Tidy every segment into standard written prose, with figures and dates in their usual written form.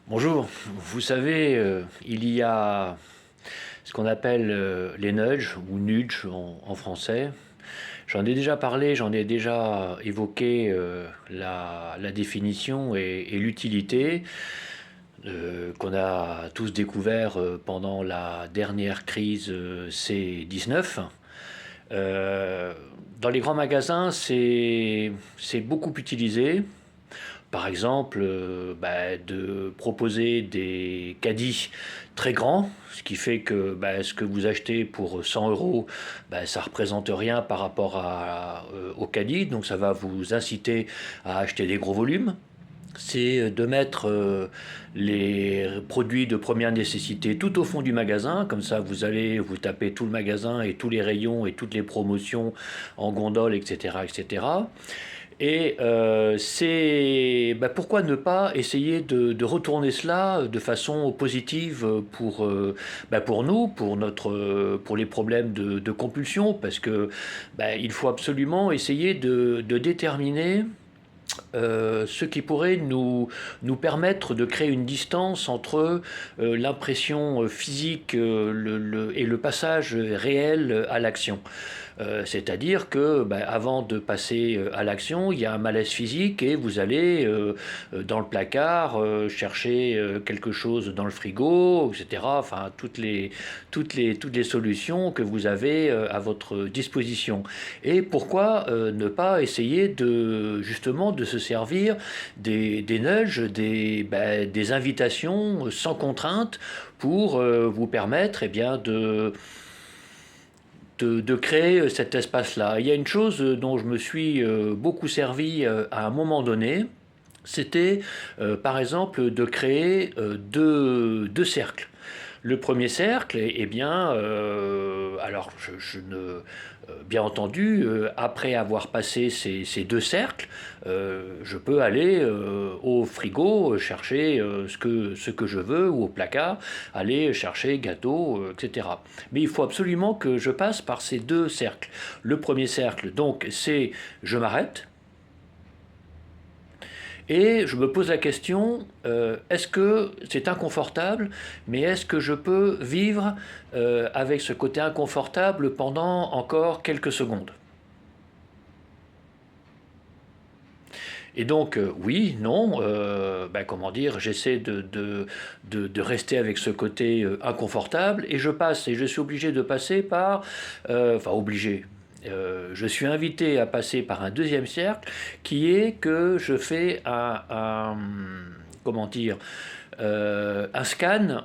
Bonjour, vous savez, il y a ce qu'on appelle les nudges ou nudges en français. J'en ai déjà parlé, j'en ai déjà évoqué la définition et l'utilité qu'on a tous découvert pendant la dernière crise C-19. Euh, dans les grands magasins, c'est beaucoup utilisé. Par exemple, de proposer des caddies très grands, ce qui fait que ce que vous achetez pour 100 euros, ça ne représente rien par rapport au caddie, donc ça va vous inciter à acheter des gros volumes. C'est de mettre les produits de première nécessité tout au fond du magasin, comme ça vous allez vous taper tout le magasin et tous les rayons et toutes les promotions en gondole, etc. etc. Pourquoi ne pas essayer de retourner cela de façon positive pour nous, pour les problèmes de compulsion, parce que il faut absolument essayer de déterminer ce qui pourrait nous permettre de créer une distance entre l'impression physique et le passage réel à l'action. C'est-à-dire que avant de passer à l'action, il y a un malaise physique et vous allez dans le placard chercher quelque chose dans le frigo, etc. Enfin, toutes les solutions que vous avez à votre disposition. Et pourquoi ne pas essayer justement de se servir des nudges, des invitations sans contrainte pour vous permettre de créer cet espace-là. Il y a une chose dont je me suis beaucoup servi à un moment donné, c'était par exemple de créer deux cercles. Le premier cercle, alors je ne, bien entendu, après avoir passé ces deux cercles, je peux aller au frigo chercher ce que je veux ou au placard, aller chercher gâteau, etc. Mais il faut absolument que je passe par ces deux cercles. Le premier cercle, donc, c'est je m'arrête, et je me pose la question, est-ce que c'est inconfortable, mais est-ce que je peux vivre avec ce côté inconfortable pendant encore quelques secondes? Et donc, oui, non, comment dire, j'essaie de rester avec ce côté inconfortable et je passe, et je suis obligé de passer par, enfin obligé, je suis invité à passer par un deuxième cercle qui est que je fais comment dire, un scan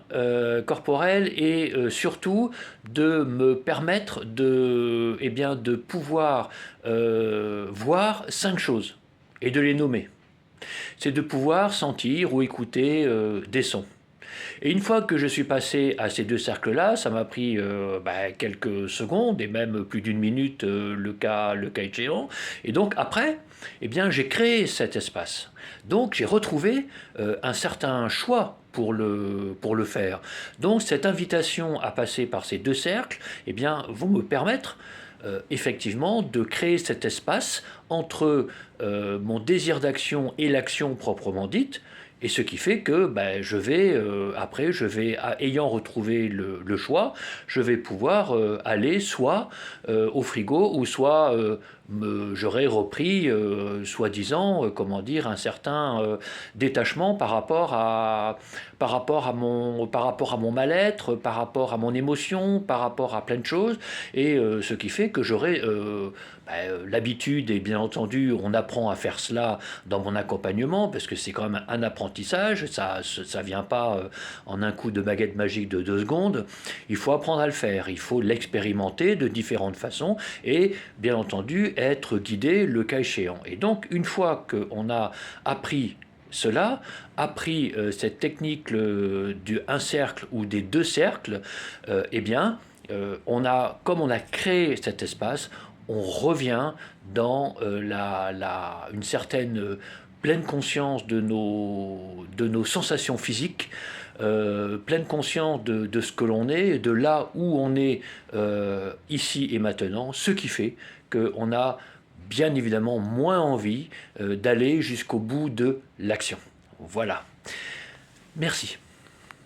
corporel et surtout de me permettre de pouvoir voir cinq choses et de les nommer. C'est de pouvoir sentir ou écouter des sons. Et une fois que je suis passé à ces deux cercles-là, ça m'a pris quelques secondes et même plus d'une minute le cas échéant. Et donc après, j'ai créé cet espace. Donc j'ai retrouvé un certain choix pour le faire. Donc cette invitation à passer par ces deux cercles, vont me permettre effectivement de créer cet espace entre mon désir d'action et l'action proprement dite, et ce qui fait que après, ayant retrouvé le choix, je vais pouvoir aller soit au frigo ou soit j'aurais repris, soi-disant, comment dire, un certain détachement par rapport à mon mal-être, par rapport à mon émotion, par rapport à plein de choses, et ce qui fait que j'aurai l'habitude, et bien entendu, on apprend à faire cela dans mon accompagnement, parce que c'est quand même un apprentissage, ça vient pas en un coup de baguette magique de 2 secondes, il faut apprendre à le faire, il faut l'expérimenter de différentes façons, et bien entendu, être guidé le cas échéant. Et donc, une fois qu'on a appris cela, appris cette technique du un cercle ou des deux cercles, comme on a créé cet espace, on revient dans une certaine pleine conscience de nos sensations physiques, pleine conscience de ce que l'on est, de là où on est ici et maintenant, ce qui fait qu'on a bien évidemment moins envie d'aller jusqu'au bout de l'action. Voilà. Merci.